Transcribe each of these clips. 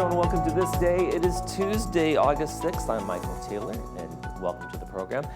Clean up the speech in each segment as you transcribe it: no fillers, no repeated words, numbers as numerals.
everyone. Welcome to This Day. It is Tuesday, August 6th. I'm Michael Taylor, and welcome to the program.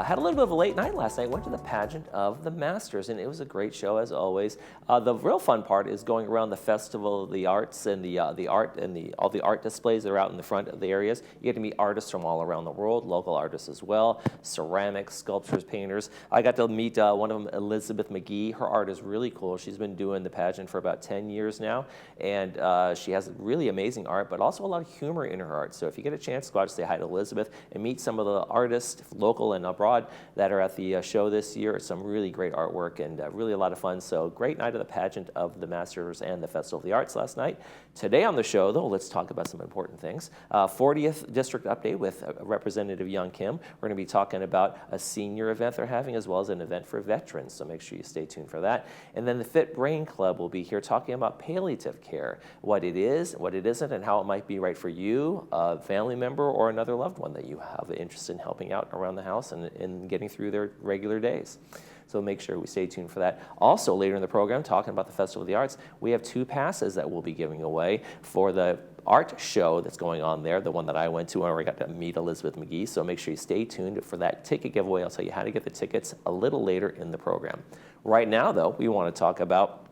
Had a little bit of a late night last night. Went to the pageant of the Masters, and it was a great show as always. The real fun part is going around the Festival of the Arts and all the art displays that are out in the front of the areas. You get to meet artists from all around the world, local artists as well, ceramics, sculptors, painters. I got to meet one of them, Elizabeth McGee. Her art is really cool. She's been doing the pageant for about 10 years now, and she has really amazing art, but also a lot of humor in her art. So if you get a chance, go out and say hi to Elizabeth and meet some of the artists, local and abroad, that are at the show this year. It's some really great artwork and really a lot of fun. So great night of the pageant of the Masters and the Festival of the Arts last night. Today on the show, though, let's talk about some important things. 40th District Update with Representative Young Kim. We're going to be talking about a senior event they're having as well as an event for veterans. So make sure you stay tuned for that. And then the Fit Brain Club will be here talking about palliative care, what it is, what it isn't, and how it might be right for you, a family member, or another loved one that you have an interest in helping out around the house and in getting through their regular days. So make sure we stay tuned for that. Also, later in the program, talking about the Festival of the Arts, we have 2 passes that we'll be giving away for the art show that's going on there, the one that I went to where I got to meet Elizabeth McGee. So make sure you stay tuned for that ticket giveaway. I'll tell you how to get the tickets a little later in the program. Right now, though, we want to talk about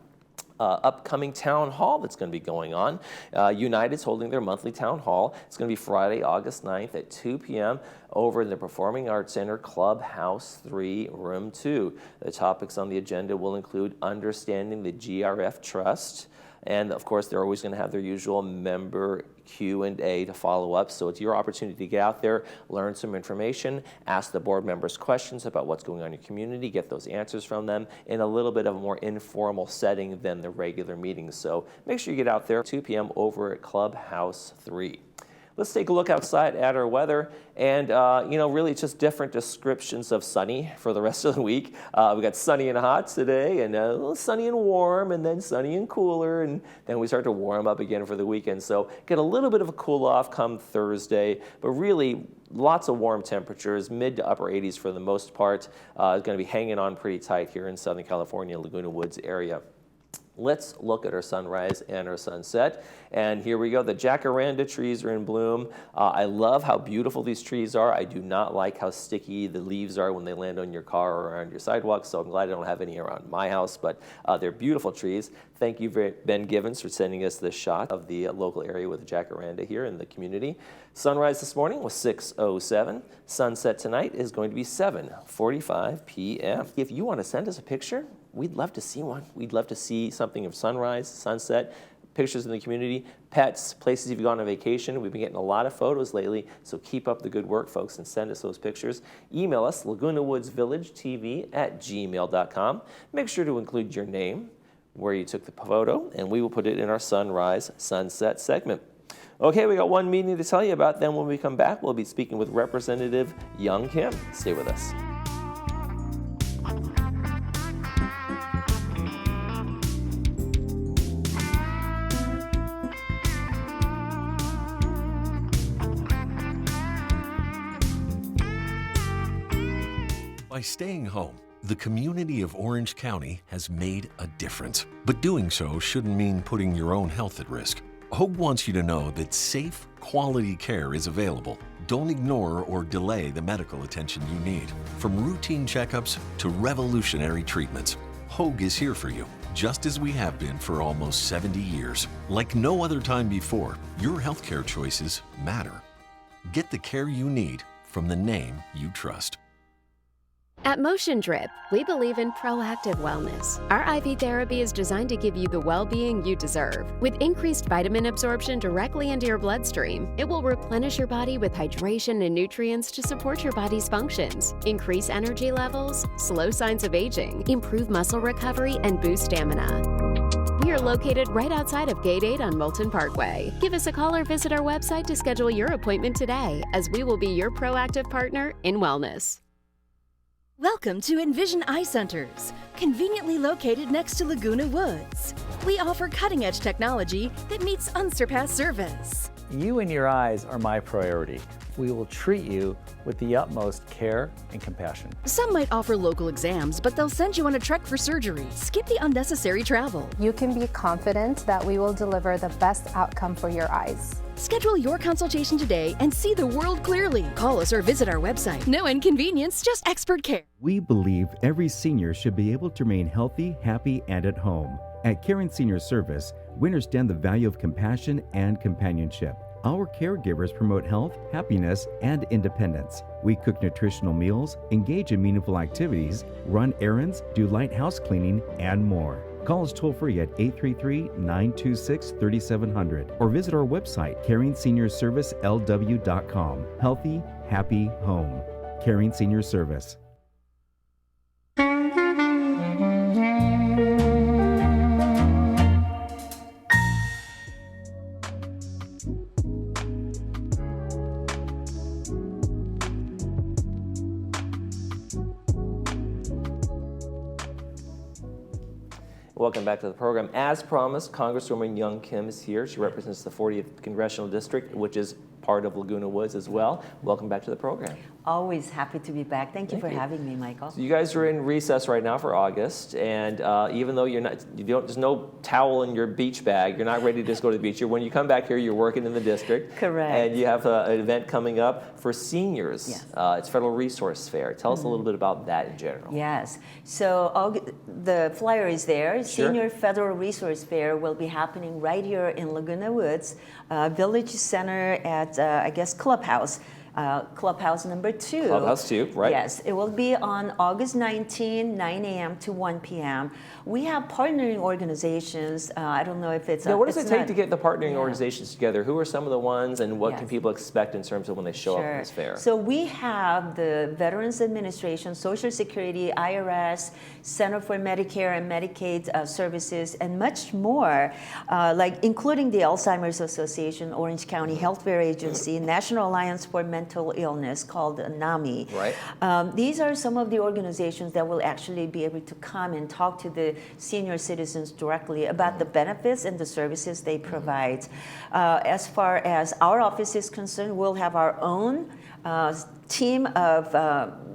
upcoming town hall that's going to be going on. United's holding their monthly town hall. It's going to be Friday, August 9th at 2 p.m. over in the Performing Arts Center, Clubhouse 3, Room 2. The topics on the agenda will include understanding the GRF Trust, and of course, they're always going to have their usual member Q&A to follow up. So it's your opportunity to get out there, learn some information, ask the board members questions about what's going on in your community, get those answers from them in a little bit of a more informal setting than the regular meetings. So make sure you get out there 2 p.m. over at Clubhouse 3. Let's take a look outside at our weather, and really it's just different descriptions of sunny for the rest of the week. We got sunny and hot today, and a little sunny and warm, and then sunny and cooler, and then we start to warm up again for the weekend. So get a little bit of a cool off come Thursday, but really lots of warm temperatures, mid to upper 80s for the most part. It's going to be hanging on pretty tight here in Southern California, Laguna Woods area. Let's look at our sunrise and our sunset. And here we go. The jacaranda trees are in bloom. I love how beautiful these trees are. I do not like how sticky the leaves are when they land on your car or around your sidewalk, so I'm glad I don't have any around my house, but they're beautiful trees. Thank you, Ben Givens, for sending us this shot of the local area with the jacaranda here in the community. Sunrise this morning was 6:07. Sunset tonight is going to be 7:45 p.m. If you want to send us a picture, we'd love to see one. We'd love to see something of sunrise, sunset, pictures in the community, pets, places you've gone on vacation. We've been getting a lot of photos lately, so keep up the good work, folks, and send us those pictures. Email us, lagunawoodsvillagetv@gmail.com. Make sure to include your name, where you took the photo, and we will put it in our sunrise, sunset segment. Okay, we got one meeting to tell you about. Then when we come back, we'll be speaking with Representative Young Kim. Stay with us. By staying home, the community of Orange County has made a difference. But doing so shouldn't mean putting your own health at risk. Hope wants you to know that safe, quality care is available. Don't ignore or delay the medical attention you need. From routine checkups to revolutionary treatments, Hogue is here for you, just as we have been for almost 70 years. Like no other time before, your healthcare choices matter. Get the care you need from the name you trust. At Motion Drip, we believe in proactive wellness. Our IV therapy is designed to give you the well-being you deserve. With increased vitamin absorption directly into your bloodstream, it will replenish your body with hydration and nutrients to support your body's functions, increase energy levels, slow signs of aging, improve muscle recovery, and boost stamina. We are located right outside of Gate 8 on Moulton Parkway. Give us a call or visit our website to schedule your appointment today, as we will be your proactive partner in wellness. Welcome to Envision Eye Centers, conveniently located next to Laguna Woods. We offer cutting-edge technology that meets unsurpassed service. You and your eyes are my priority. We will treat you with the utmost care and compassion. Some might offer local exams, but they'll send you on a trek for surgery. Skip the unnecessary travel. You can be confident that we will deliver the best outcome for your eyes. Schedule your consultation today and see the world clearly. Call us or visit our website. No inconvenience, just expert care. We believe every senior should be able to remain healthy, happy, and at home. At Caring Senior Service, we understand the value of compassion and companionship. Our caregivers promote health, happiness, and independence. We cook nutritional meals, engage in meaningful activities, run errands, do light house cleaning, and more. Call us toll-free at 833-926-3700 or visit our website, CaringSeniorServiceLW.com. Healthy, happy home. Caring Senior Service. Welcome back to the program. As promised, Congresswoman Young Kim is here. She represents the 40th Congressional District, which is part of Laguna Woods as well. Welcome back to the program. Always happy to be back. Thank you for having me, Michael. So you guys are in recess right now for August, and even though there's no towel in your beach bag, you're not ready to just go to the beach. When you come back here, you're working in the district. Correct. And you have an event coming up for seniors. Yes. It's Federal Resource Fair. Tell us a little bit about that in general. Yes. So the flyer is there. Sure. Senior Federal Resource Fair will be happening right here in Laguna Woods Village Center at, I guess, Clubhouse number 2. Clubhouse 2, right. Yes, it will be on August 19, 9 a.m. to 1 p.m. We have partnering organizations. I don't know if it's... Now, what does it take to get the partnering organizations together? Who are some of the ones, and what can people expect in terms of when they show up at this fair? So we have the Veterans Administration, Social Security, IRS, Center for Medicare and Medicaid Services, and much more, like including the Alzheimer's Association, Orange County Health Care Agency, National Alliance for Mental Illness, called NAMI. Right. These are some of the organizations that will actually be able to come and talk to the senior citizens directly about the benefits and the services they provide. As far as our office is concerned, we'll have our own team of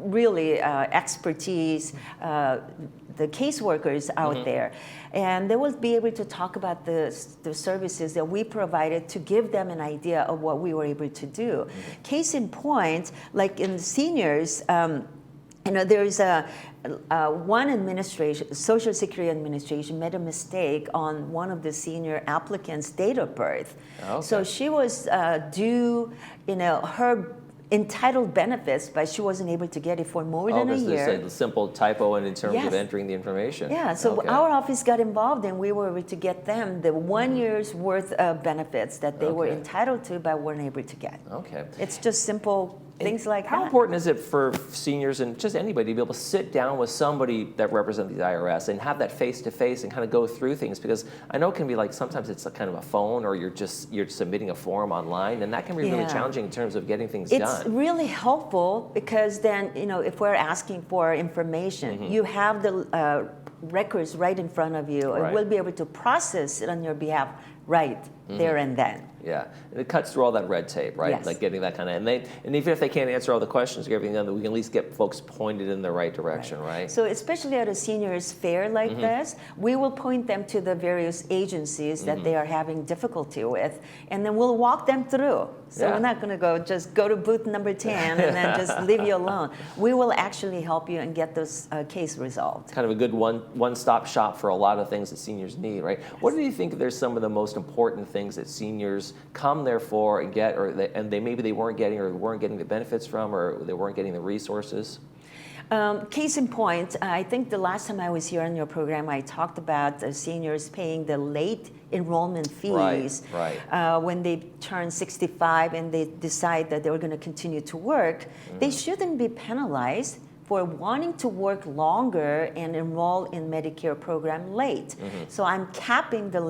really expertise, the caseworkers out there, and they will be able to talk about the services that we provided to give them an idea of what we were able to do. Case in point, like in seniors, there's one administration, Social Security Administration, made a mistake on one of the senior applicants' date of birth. Okay. So she was due, her entitled benefits, but she wasn't able to get it for more than a year. There's a simple typo in terms of entering the information. Yeah, so our office got involved, and we were able to get them the 1 year's worth of benefits that they were entitled to, but weren't able to get. Okay. It's just simple things like that. How important is it for seniors and just anybody to be able to sit down with somebody that represents the IRS and have that face-to-face and kind of go through things? Because I know it can be like sometimes it's a kind of a phone, or you're submitting a form online, and that can be really challenging in terms of getting things done. It's really helpful because then, if we're asking for information, you have the records right in front of you, and we'll be able to process it on your behalf there and then. Yeah, and it cuts through all that red tape, right? Yes. Like getting that kind of, and even if they can't answer all the questions or everything done, we can at least get folks pointed in the right direction, right? So especially at a seniors fair like this, we will point them to the various agencies that they are having difficulty with, and then we'll walk them through. So we're not going to just go to booth number 10 and then just leave you alone. We will actually help you and get those case resolved. Kind of a good one-stop shop for a lot of things that seniors need, right? Yes. What do you think there's some of the most important things that seniors come there for and get, maybe they weren't getting, or weren't getting the benefits from, or they weren't getting the resources? Case in point, I think the last time I was here on your program, I talked about seniors paying the late enrollment fees when they turn 65 and they decide that they were going to continue to work. They shouldn't be penalized for wanting to work longer and enroll in Medicare program late. So I'm capping the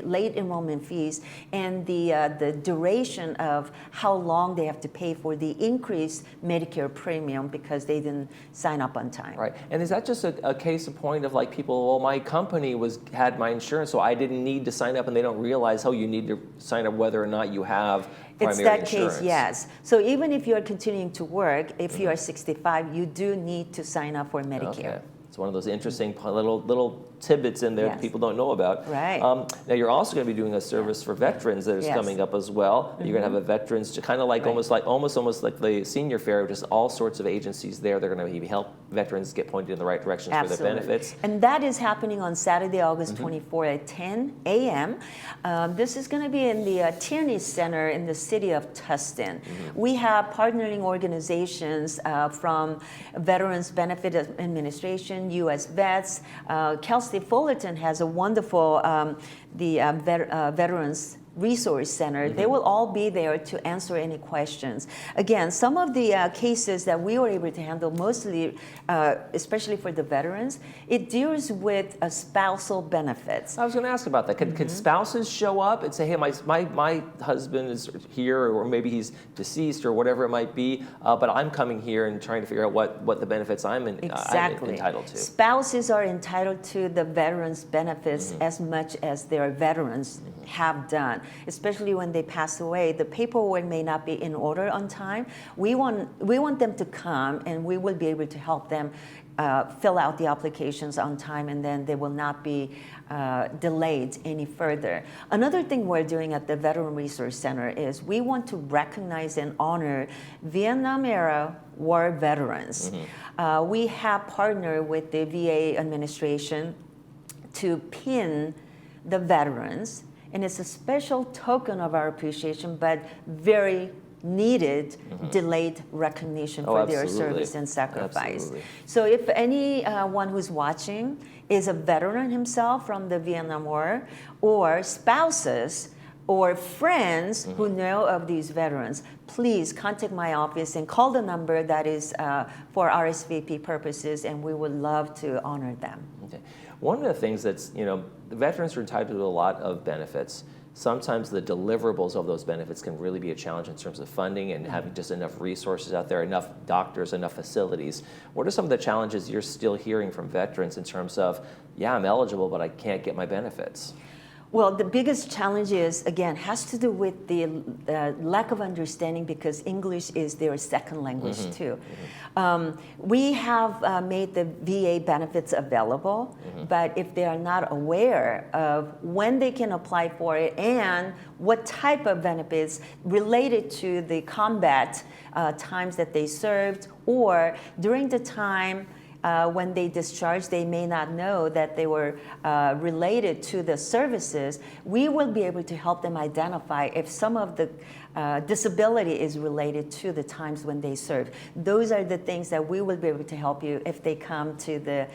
late enrollment fees and the duration of how long they have to pay for the increased Medicare premium because they didn't sign up on time. Right, and is that just a case in point of like people, well, my company had my insurance, so I didn't need to sign up, and they don't realize, oh, you need to sign up whether or not you have primary It's that insurance. case, yes. So even if you're continuing to work, if you are 65, you do need to sign up for Medicare. Okay. It's one of those interesting little tidbits in there that Yes. people don't know about. Right. Now you're also going to be doing a service for veterans that is Yes. coming up as well. You're going to have a veterans, kind of like Right. almost like the senior fair, just all sorts of agencies there. They're going to help veterans get pointed in the right directions for their benefits. And that is happening on Saturday, August 24 at 10 a.m. This is going to be in the Tierney Center in the city of Tustin. We have partnering organizations from Veterans Benefit Administration, U.S. Vets. Kelsey Fullerton has a wonderful Veterans Resource Center. They will all be there to answer any questions. Again, some of the cases that we were able to handle, mostly, especially for the veterans, it deals with spousal benefits. I was going to ask about that. Could spouses show up and say, hey, my husband is here, or maybe he's deceased, or whatever it might be, but I'm coming here and trying to figure out what the benefits I'm entitled to. Spouses are entitled to the veterans' benefits as much as their veterans have done, especially when they pass away. The paperwork may not be in order on time. We want them to come, and we will be able to help them fill out the applications on time, and then they will not be delayed any further. Another thing we're doing at the Veteran Resource Center is we want to recognize and honor Vietnam-era war veterans. We have partnered with the VA administration to pin the veterans, and it's a special token of our appreciation, but very needed delayed recognition for their service and sacrifice. Absolutely. So if anyone who's watching is a veteran himself from the Vietnam War, or spouses or friends who know of these veterans, please contact my office and call the number that is for RSVP purposes, and we would love to honor them. Okay. One of the things that's, the veterans are entitled to a lot of benefits. Sometimes the deliverables of those benefits can really be a challenge in terms of funding and having just enough resources out there, enough doctors, enough facilities. What are some of the challenges you're still hearing from veterans in terms of, yeah, I'm eligible, but I can't get my benefits? Well, the biggest challenge is, again, has to do with the lack of understanding, because English is their second language too. We have made the VA benefits available, but if they are not aware of when they can apply for it and what type of benefits related to the combat times that they served, or during the time when they discharge, they may not know that they were related to the services. We will be able to help them identify if some of the disability is related to the times when they serve. Those are the things that we will be able to help you if they come to the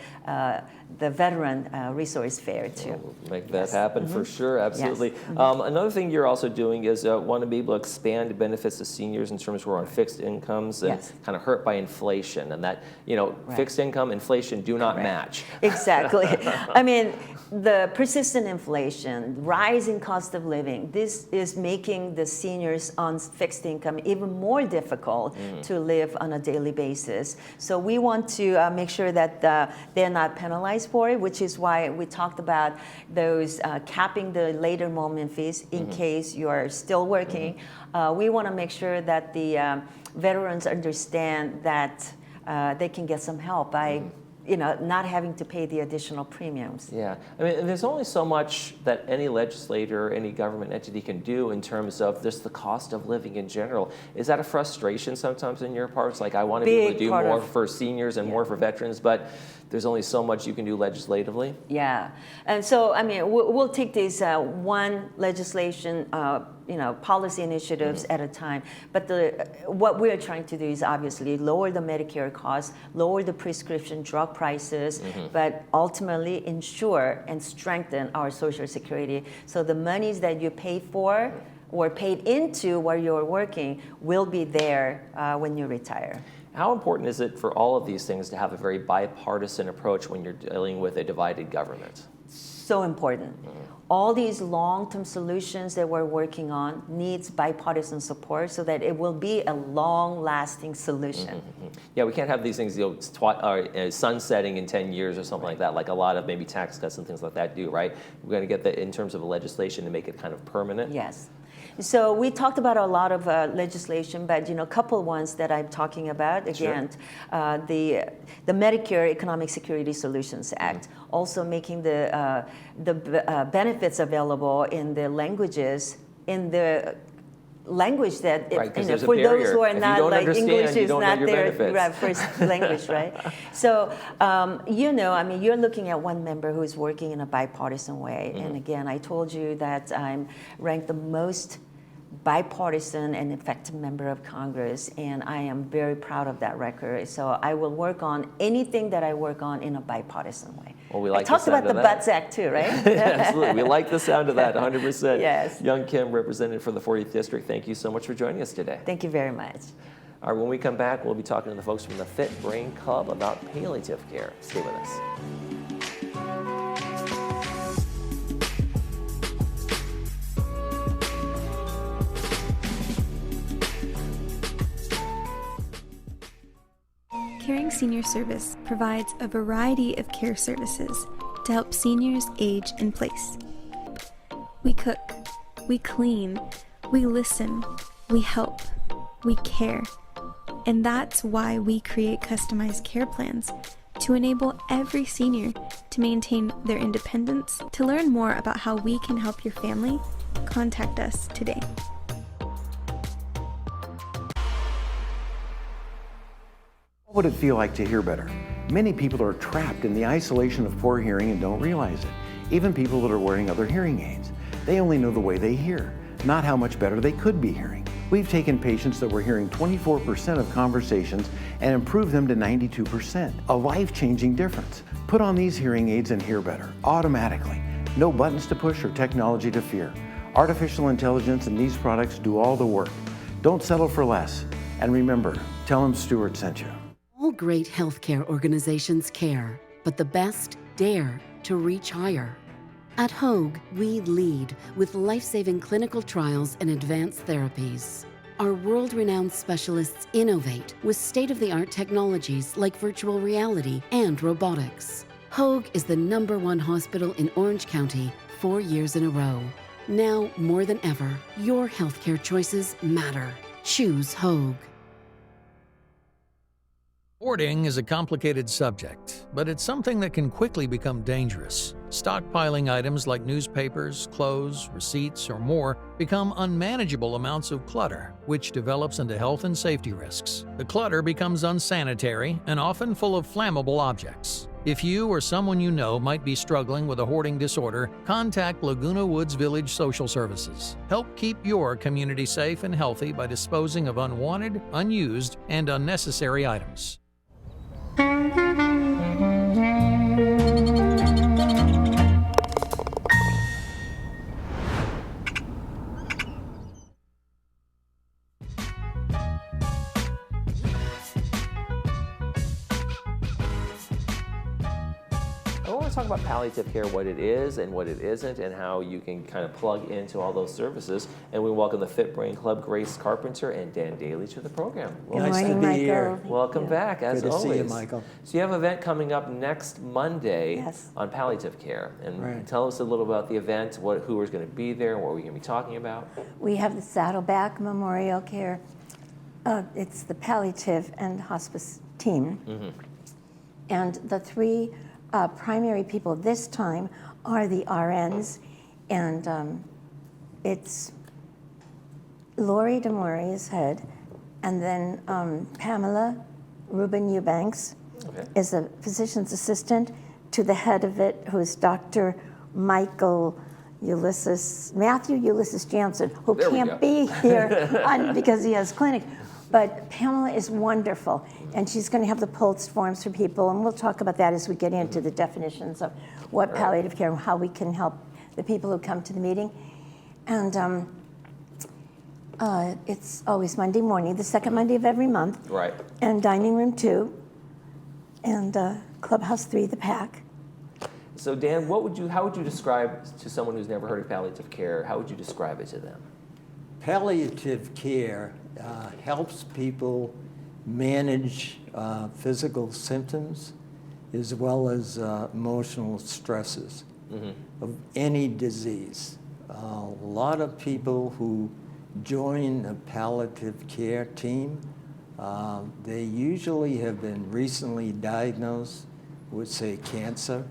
Veteran Resource Fair too. We'll make that happen for sure, absolutely. Yes. Another thing you're also doing is want to be able to expand benefits to seniors in terms of who are on fixed incomes and kind of hurt by inflation, and that, fixed income, inflation do not match. Exactly. I mean, the persistent inflation, rising cost of living, this is making the seniors on fixed income even more difficult to live on a daily basis. So we want to make sure that they're not penalized for it, which is why we talked about those capping the later enrollment fees in case you're still working. We want to make sure that the veterans understand that they can get some help by not having to pay the additional premiums. Yeah, I mean, there's only so much that any legislator, any government entity can do in terms of just the cost of living in general. Is that a frustration sometimes in your part? It's like, I want to be able to do more for seniors and more for veterans, but there's only so much you can do legislatively? Yeah, and so, I mean, we'll take these one legislation policy initiatives at a time. But what we're trying to do is obviously lower the Medicare costs, lower the prescription drug prices, but ultimately ensure and strengthen our Social Security. So the monies that you pay for or paid into while you're working will be there when you retire. How important is it for all of these things to have a very bipartisan approach when you're dealing with a divided government? So important. All these long-term solutions that we're working on needs bipartisan support so that it will be a long-lasting solution. Yeah, we can't have these things sunsetting in 10 years or something like that, like a lot of maybe tax cuts and things like that do, right? We're going to get that in terms of legislation to make it kind of permanent. Yes. So we talked about a lot of legislation, but a couple ones that I'm talking about again, the Medicare Economic Security Solutions Act, also making the benefits available in the languages in the language that for those who are if not like English is not their first language, right? So you're looking at one member who is working in a bipartisan way, and again, I told you that I'm ranked the most bipartisan and effective member of Congress, and I am very proud of that record. So I will work on anything that I work on in a bipartisan way. Well, we like I talked about the BUTS Act too, right? Absolutely. We like the sound of that, 100%. Yes. Young Kim, representative for the 40th District, thank you so much for joining us today. Thank you very much. All right, when we come back, we'll be talking to the folks from the Fit Brain Club about palliative care. Stay with us. Caring Senior Service provides a variety of care services to help seniors age in place. We cook, we clean, we listen, we help, we care. And that's why we create customized care plans to enable every senior to maintain their independence. To learn more about how we can help your family, contact us today. What would it feel like to hear better? Many people are trapped in the isolation of poor hearing and don't realize it. Even people that are wearing other hearing aids. They only know the way they hear, not how much better they could be hearing. We've taken patients that were hearing 24% of conversations and improved them to 92%. A life-changing difference. Put on these hearing aids and hear better, automatically. No buttons to push or technology to fear. Artificial intelligence and these products do all the work. Don't settle for less. And remember, tell them Stuart sent you. All great healthcare organizations care, but the best dare to reach higher. At Hoag, we lead with life-saving clinical trials and advanced therapies. Our world-renowned specialists innovate with state-of-the-art technologies like virtual reality and robotics. Hoag is the #1 hospital in Orange County 4 years in a row. Now, more than ever, your healthcare choices matter. Choose Hoag. Hoarding is a complicated subject, but it's something that can quickly become dangerous. Stockpiling items like newspapers, clothes, receipts, or more become unmanageable amounts of clutter, which develops into health and safety risks. The clutter becomes unsanitary and often full of flammable objects. If you or someone you know might be struggling with a hoarding disorder, contact Laguna Woods Village Social Services. Help keep your community safe and healthy by disposing of unwanted, unused, and unnecessary items. I want to talk about palliative care, what it is and what it isn't, and how you can kind of plug into all those services. And we welcome the Fit Brain Club, Grace Carpenter and Dan Daly, to the program. Nice to be here. Welcome back, as Good to always. see you, Michael. So you have an event coming up next Monday on palliative care. And tell us a little about the event, who is going to be there, what we're going to be talking about. We have the Saddleback Memorial Care. It's the palliative and hospice team. And the three primary people this time are the RNs, and it's Lori DeMori is head, and then Pamela Rubin Eubanks is a physician's assistant to the head of it, who is Dr. Matthew Ulysses Jansen, who can't be here because he has clinic. But Pamela is wonderful, and she's going to have the pulse forms for people, and we'll talk about that as we get into the definitions of what palliative care and how we can help the people who come to the meeting. And It's always Monday morning, the second Monday of every month. Right. And dining room 2, and clubhouse 3, the PAC. So Dan, how would you describe to someone who's never heard of palliative care, how would you describe it to them? Palliative care helps people manage physical symptoms as well as emotional stresses of any disease. A lot of people who join a palliative care team, they usually have been recently diagnosed with, say, cancer,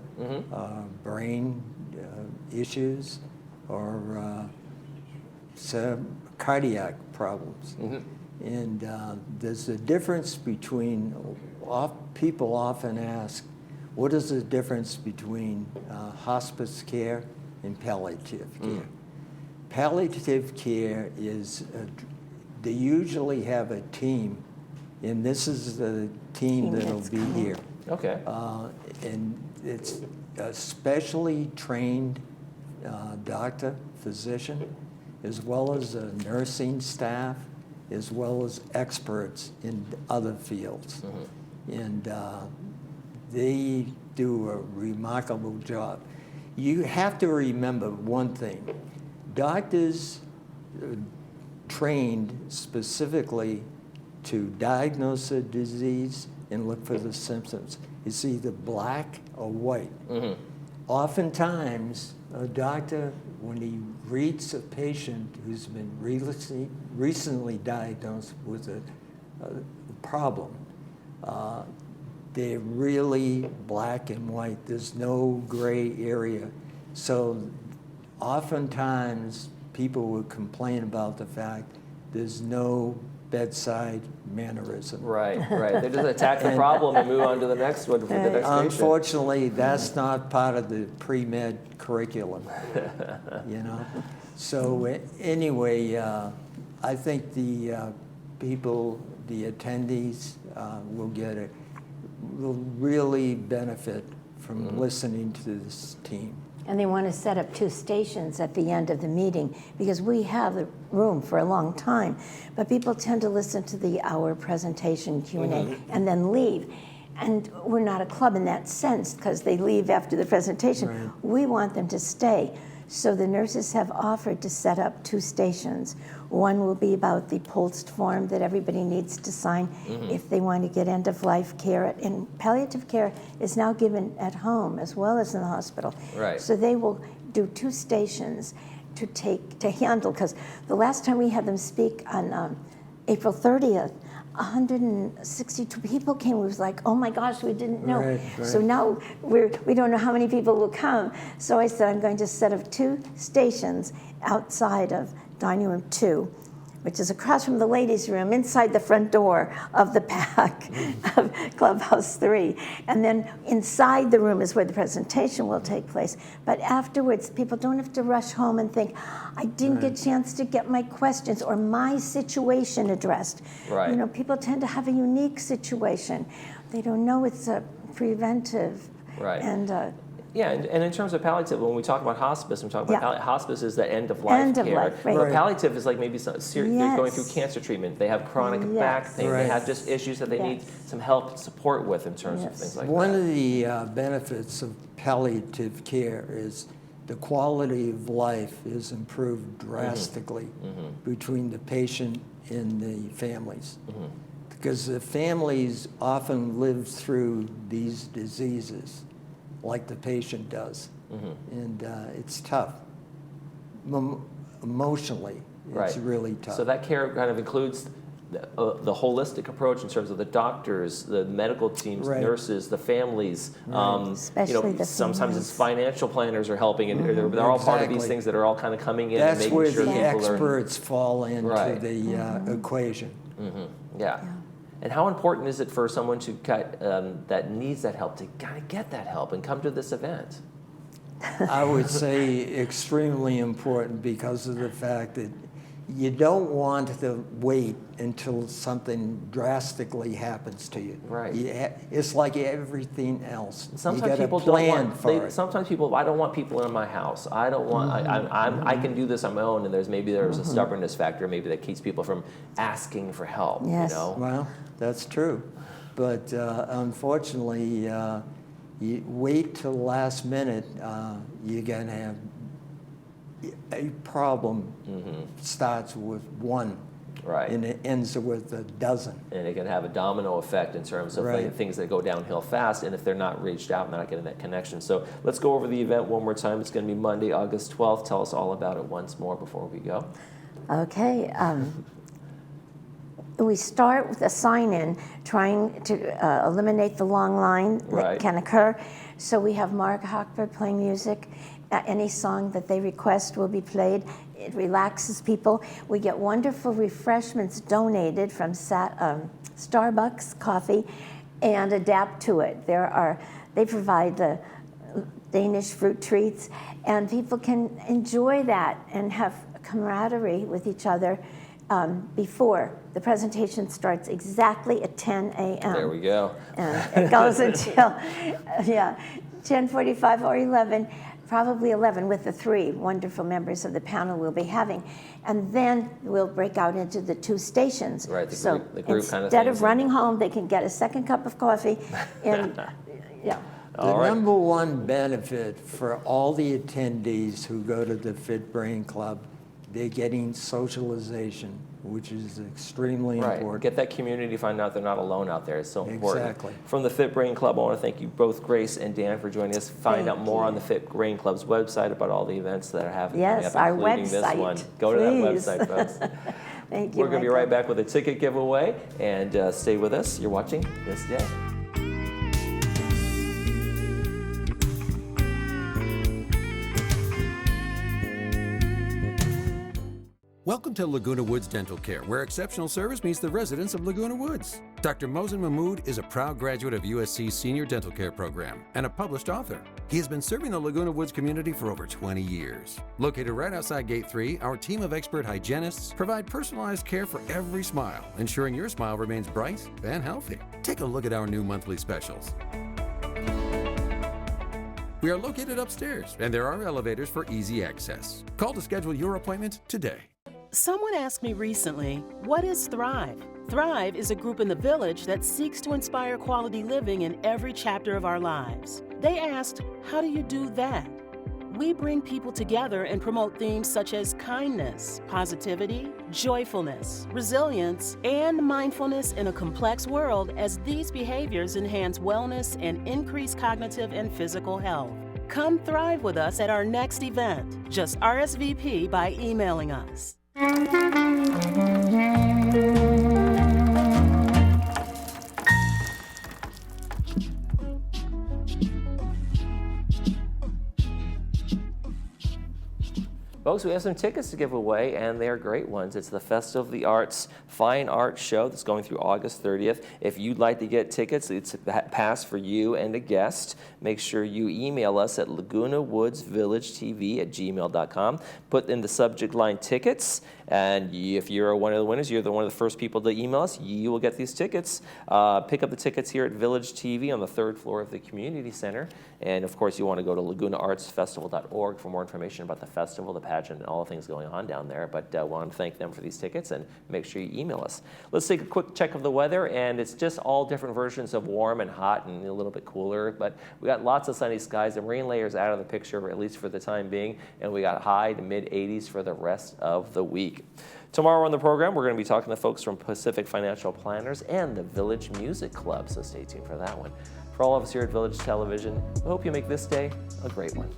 brain issues, or some cardiac problems. And there's a difference between, people often ask, what is the difference between hospice care and palliative care? Palliative care is, they usually have a team, and this is the team that'll be here. Okay. And it's a specially trained doctor, physician, as well as a nursing staff, as well as experts in other fields. And they do a remarkable job. You have to remember one thing. Doctors trained specifically to diagnose a disease and look for the symptoms. It's either black or white. Oftentimes, a doctor, when he reads a patient who's been recently diagnosed with a problem, they're really black and white. There's no gray area. So oftentimes, people would complain about the fact there's no bedside mannerism. Right. They just attack the problem and move on to the next one for the next patient. Unfortunately, that's not part of the pre-med curriculum, you know? So anyway, I think the people, the attendees will really benefit from listening to this team. And they want to set up 2 stations at the end of the meeting because we have the room for a long time. But people tend to listen to the hour presentation, Q&A, and then leave. And we're not a club in that sense because they leave after the presentation. Right. We want them to stay. So the nurses have offered to set up 2 stations. One will be about the POLST form that everybody needs to sign if they want to get end-of-life care. And palliative care is now given at home as well as in the hospital. Right. So they will do 2 stations to handle, because the last time we had them speak on April 30th, 162 people came. We was like, oh my gosh, we didn't know. Right. So now we don't know how many people will come. So I said, I'm going to set up 2 stations outside of dining room 2, which is across from the ladies' room, inside the front door of the PAC of Clubhouse 3. And then inside the room is where the presentation will take place. But afterwards, people don't have to rush home and think, I didn't get a chance to get my questions or my situation addressed. Right. You know, people tend to have a unique situation. They don't know it's a preventive. Right. And yeah, and in terms of palliative, when we talk about hospice, we talk about hospice is the end-of-life End of care. life, right. But palliative is like maybe they're going through cancer treatment. They have chronic back pain. They have just issues that they need some help and support with in terms of things like One that. of the benefits of palliative care is the quality of life is improved drastically between the patient and the families. Because the families often live through these diseases like the patient does. And it's tough. Emotionally, it's really tough. So that care kind of includes the holistic approach in terms of the doctors, the medical teams, nurses, the families. Especially the sometimes families. it's financial planners are helping, and they're all part of these things that are all kind of coming in That's and making where sure the people experts fall into the equation. Yeah. And how important is it for someone to that needs that help to kind of get that help and come to this event? I would say extremely important because of the fact that you don't want to wait until something drastically happens to you. Right. It's like everything else. Sometimes you people plan don't want. for it. Sometimes people, I don't want people in my house. I don't want. I can do this on my own. And there's a stubbornness factor maybe that keeps people from asking for help. Yes. You know? Well, that's true, but unfortunately, you wait till the last minute, you're gonna have a problem. Starts with one, Right. and it ends with a dozen. And it can have a domino effect in terms of Right. things that go downhill fast, and if they're not reached out and they're not getting that connection. So let's go over the event one more time. It's going to be Monday, August 12th. Tell us all about it once more before we go. Okay. We start with a sign-in, trying to eliminate the long line that Right. can occur. So we have Mark Hochberg playing music. Any song that they request will be played. It relaxes people. We get wonderful refreshments donated from Starbucks coffee, and adapt to it. They provide the Danish fruit treats, and people can enjoy that and have camaraderie with each other before. The presentation starts exactly at 10 a.m. There we go. And it goes until 10:45 or 11, probably 11 with the 3 wonderful members of the panel we'll be having. And then we'll break out into the 2 stations. Right, the so group kind of instead things. of running home, they can get a second cup of coffee. And yeah. The number one benefit for all the attendees who go to the Fit Brain Club, they're getting socialization, which is extremely important. Get that community, find out they're not alone out there. It's so important. Exactly. From the Fit Brain Club, I want to thank you both, Grace and Dan, for joining us. Find out more on the Fit Brain Club's website about all the events that are happening. Yes, coming our up, including website. this one. Go to that Please. website, folks. Thank you. We're going to be right back with a ticket giveaway, and stay with us. You're watching ThisDay. Welcome to Laguna Woods Dental Care, where exceptional service meets the residents of Laguna Woods. Dr. Mohsen Mahmood is a proud graduate of USC's Senior Dental Care Program and a published author. He has been serving the Laguna Woods community for over 20 years. Located right outside Gate 3, our team of expert hygienists provide personalized care for every smile, ensuring your smile remains bright and healthy. Take a look at our new monthly specials. We are located upstairs, and there are elevators for easy access. Call to schedule your appointment today. Someone asked me recently, what is Thrive? Thrive is a group in the village that seeks to inspire quality living in every chapter of our lives. They asked, how do you do that? We bring people together and promote themes such as kindness, positivity, joyfulness, resilience, and mindfulness in a complex world, as these behaviors enhance wellness and increase cognitive and physical health. Come thrive with us at our next event. Just RSVP by emailing us. Folks, we have some tickets to give away, and they're great ones. It's the Festival of the Arts Fine Art Show that's going through August 30th. If you'd like to get tickets, it's a pass for you and a guest. Make sure you email us at lagunawoodsvillagetv@gmail.com. Put in the subject line tickets, and if you're one of the winners, you're one of the first people to email us, you will get these tickets. Pick up the tickets here at Village TV on the 3rd floor of the Community Center. And of course, you want to go to lagunaartsfestival.org for more information about the festival, the pageant, and all the things going on down there. But I want to thank them for these tickets, and make sure you email us. Let's take a quick check of the weather, and it's just all different versions of warm and hot and a little bit cooler. But we got lots of sunny skies. The rain layer's out of the picture, at least for the time being, and we got high to mid 80s for the rest of the week. Tomorrow on the program, we're going to be talking to folks from Pacific Financial Planners and the Village Music Club, so stay tuned for that one. For all of us here at Village Television, we hope you make this day a great one.